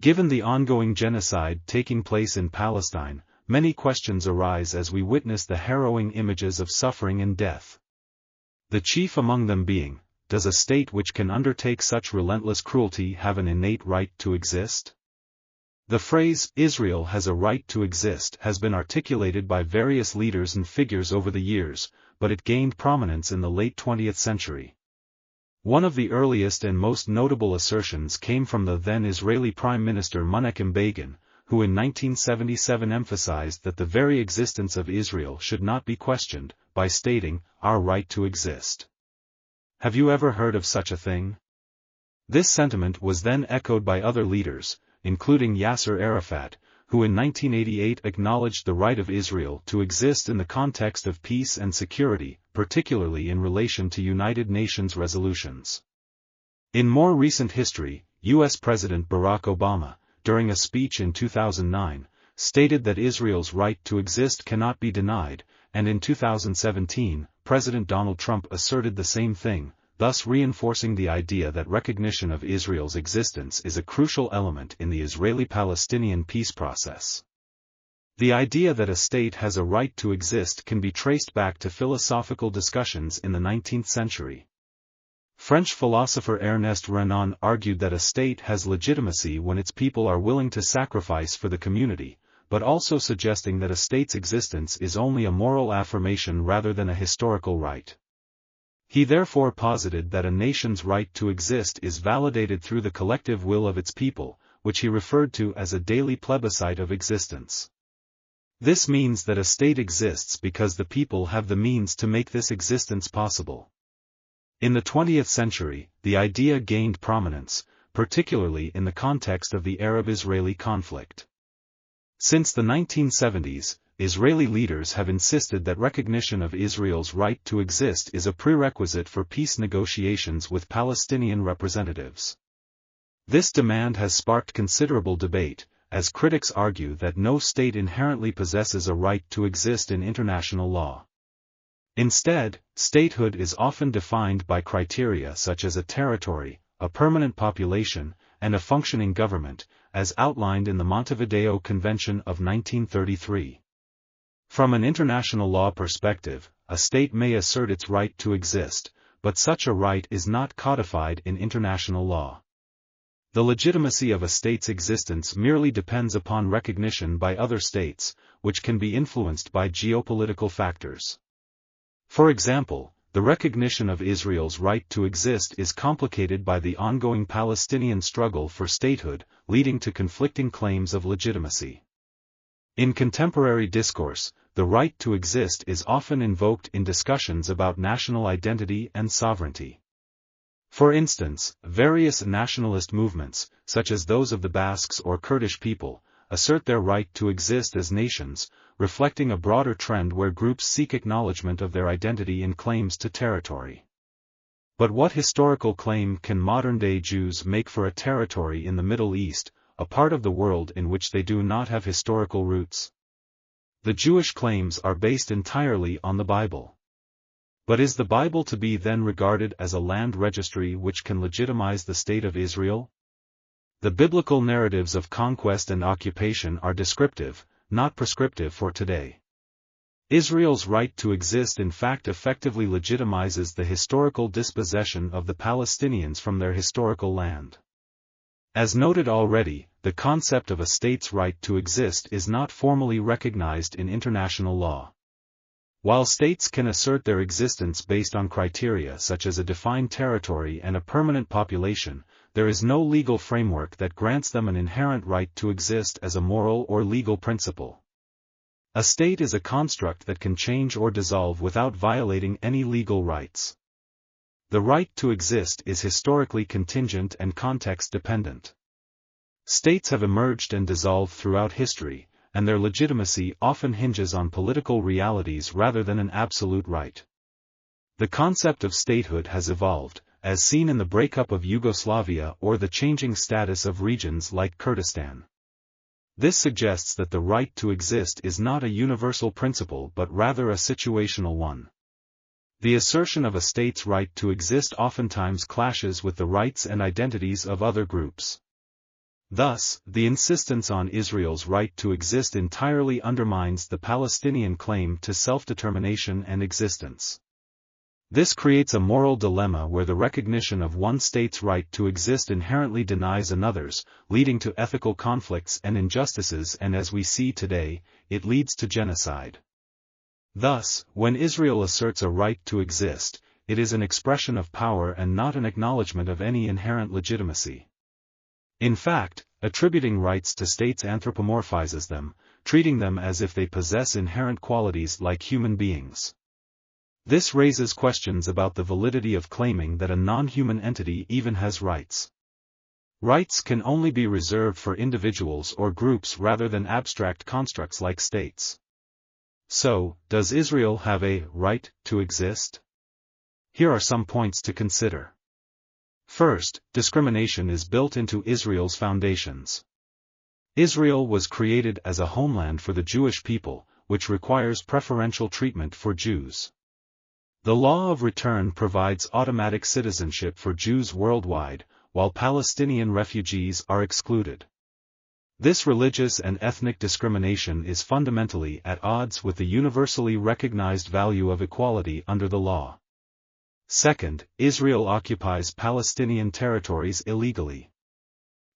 Given the ongoing genocide taking place in Palestine, many questions arise as we witness the harrowing images of suffering and death. The chief among them being, does a state which can undertake such relentless cruelty have an innate right to exist? The phrase, Israel has a right to exist, has been articulated by various leaders and figures over the years, but it gained prominence in the late 20th century. One of the earliest and most notable assertions came from the then Israeli Prime Minister Menachem Begin, who in 1977 emphasized that the very existence of Israel should not be questioned, by stating, "Our right to exist." Have you ever heard of such a thing? This sentiment was then echoed by other leaders, including Yasser Arafat, who in 1988 acknowledged the right of Israel to exist in the context of peace and security, particularly in relation to United Nations resolutions. In more recent history, U.S. President Barack Obama, during a speech in 2009, stated that Israel's right to exist cannot be denied, and in 2017, President Donald Trump asserted the same thing, thus reinforcing the idea that recognition of Israel's existence is a crucial element in the Israeli-Palestinian peace process. The idea that a state has a right to exist can be traced back to philosophical discussions in the 19th century. French philosopher Ernest Renan argued that a state has legitimacy when its people are willing to sacrifice for the community, but also suggesting that a state's existence is only a moral affirmation rather than a historical right. He therefore posited that a nation's right to exist is validated through the collective will of its people, which he referred to as a daily plebiscite of existence. This means that a state exists because the people have the means to make this existence possible. In the 20th century, the idea gained prominence, particularly in the context of the Arab-Israeli conflict. Since the 1970s, Israeli leaders have insisted that recognition of Israel's right to exist is a prerequisite for peace negotiations with Palestinian representatives. This demand has sparked considerable debate, as critics argue that no state inherently possesses a right to exist in international law. Instead, statehood is often defined by criteria such as a territory, a permanent population, and a functioning government, as outlined in the Montevideo Convention of 1933. From an international law perspective, a state may assert its right to exist, but such a right is not codified in international law. The legitimacy of a state's existence merely depends upon recognition by other states, which can be influenced by geopolitical factors. For example, the recognition of Israel's right to exist is complicated by the ongoing Palestinian struggle for statehood, leading to conflicting claims of legitimacy. In contemporary discourse, the right to exist is often invoked in discussions about national identity and sovereignty. For instance, various nationalist movements, such as those of the Basques or Kurdish people, assert their right to exist as nations, reflecting a broader trend where groups seek acknowledgement of their identity in claims to territory. But what historical claim can modern-day Jews make for a territory in the Middle East, a part of the world in which they do not have historical roots? The Jewish claims are based entirely on the Bible. But is the Bible to be then regarded as a land registry which can legitimize the state of Israel? The biblical narratives of conquest and occupation are descriptive, not prescriptive for today. Israel's right to exist in fact effectively legitimizes the historical dispossession of the Palestinians from their historical land. As noted already, the concept of a state's right to exist is not formally recognized in international law. While states can assert their existence based on criteria such as a defined territory and a permanent population, there is no legal framework that grants them an inherent right to exist as a moral or legal principle. A state is a construct that can change or dissolve without violating any legal rights. The right to exist is historically contingent and context-dependent. States have emerged and dissolved throughout history, and their legitimacy often hinges on political realities rather than an absolute right. The concept of statehood has evolved, as seen in the breakup of Yugoslavia or the changing status of regions like Kurdistan. This suggests that the right to exist is not a universal principle but rather a situational one. The assertion of a state's right to exist oftentimes clashes with the rights and identities of other groups. Thus, the insistence on Israel's right to exist entirely undermines the Palestinian claim to self-determination and existence. This creates a moral dilemma where the recognition of one state's right to exist inherently denies another's, leading to ethical conflicts and injustices, and as we see today, it leads to genocide. Thus, when Israel asserts a right to exist, it is an expression of power and not an acknowledgement of any inherent legitimacy. In fact, attributing rights to states anthropomorphizes them, treating them as if they possess inherent qualities like human beings. This raises questions about the validity of claiming that a non-human entity even has rights. Rights can only be reserved for individuals or groups rather than abstract constructs like states. So, does Israel have a right to exist? Here are some points to consider. First, discrimination is built into Israel's foundations. Israel was created as a homeland for the Jewish people, which requires preferential treatment for Jews. The law of return provides automatic citizenship for Jews worldwide, while Palestinian refugees are excluded. This religious and ethnic discrimination is fundamentally at odds with the universally recognized value of equality under the law. Second, Israel occupies Palestinian territories illegally.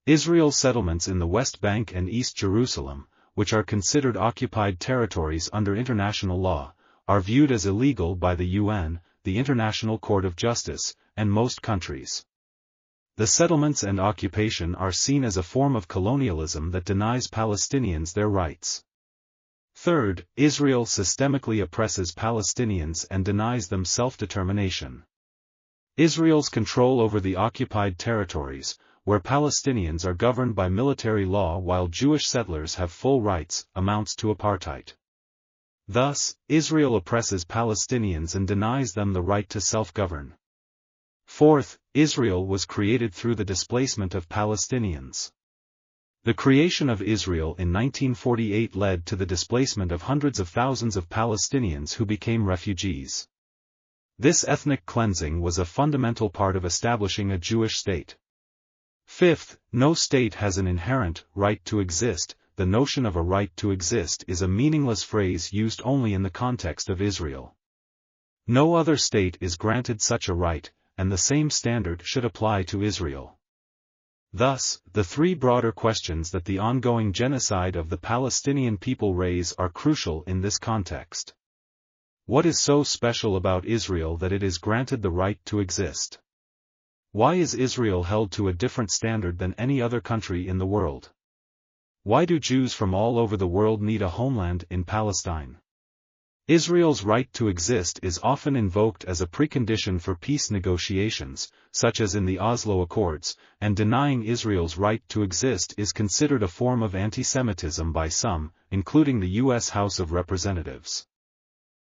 Israel's settlements in the West Bank and East Jerusalem, which are considered occupied territories under international law, are viewed as illegal by the UN, the International Court of Justice, and most countries. The settlements and occupation are seen as a form of colonialism that denies Palestinians their rights. Third, Israel systemically oppresses Palestinians and denies them self-determination. Israel's control over the occupied territories, where Palestinians are governed by military law while Jewish settlers have full rights, amounts to apartheid. Thus, Israel oppresses Palestinians and denies them the right to self-govern. Fourth, Israel was created through the displacement of Palestinians. The creation of Israel in 1948 led to the displacement of hundreds of thousands of Palestinians who became refugees. This ethnic cleansing was a fundamental part of establishing a Jewish state. Fifth, no state has an inherent right to exist. The notion of a right to exist is a meaningless phrase used only in the context of Israel. No other state is granted such a right, and the same standard should apply to Israel. Thus, the three broader questions that the ongoing genocide of the Palestinian people raise are crucial in this context. What is so special about Israel that it is granted the right to exist? Why is Israel held to a different standard than any other country in the world? Why do Jews from all over the world need a homeland in Palestine? Israel's right to exist is often invoked as a precondition for peace negotiations, such as in the Oslo Accords, and denying Israel's right to exist is considered a form of anti-Semitism by some, including the U.S. House of Representatives.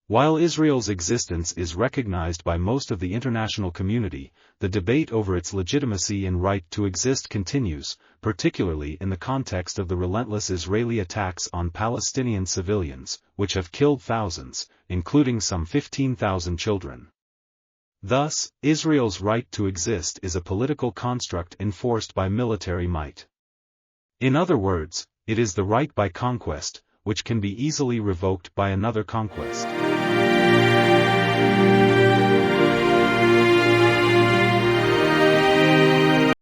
While Israel's existence is recognized by most of the international community, the debate over its legitimacy and right to exist continues, particularly in the context of the relentless Israeli attacks on Palestinian civilians, which have killed thousands, including some 15,000 children. Thus, Israel's right to exist is a political construct enforced by military might. In other words, it is the right by conquest, which can be easily revoked by another conquest.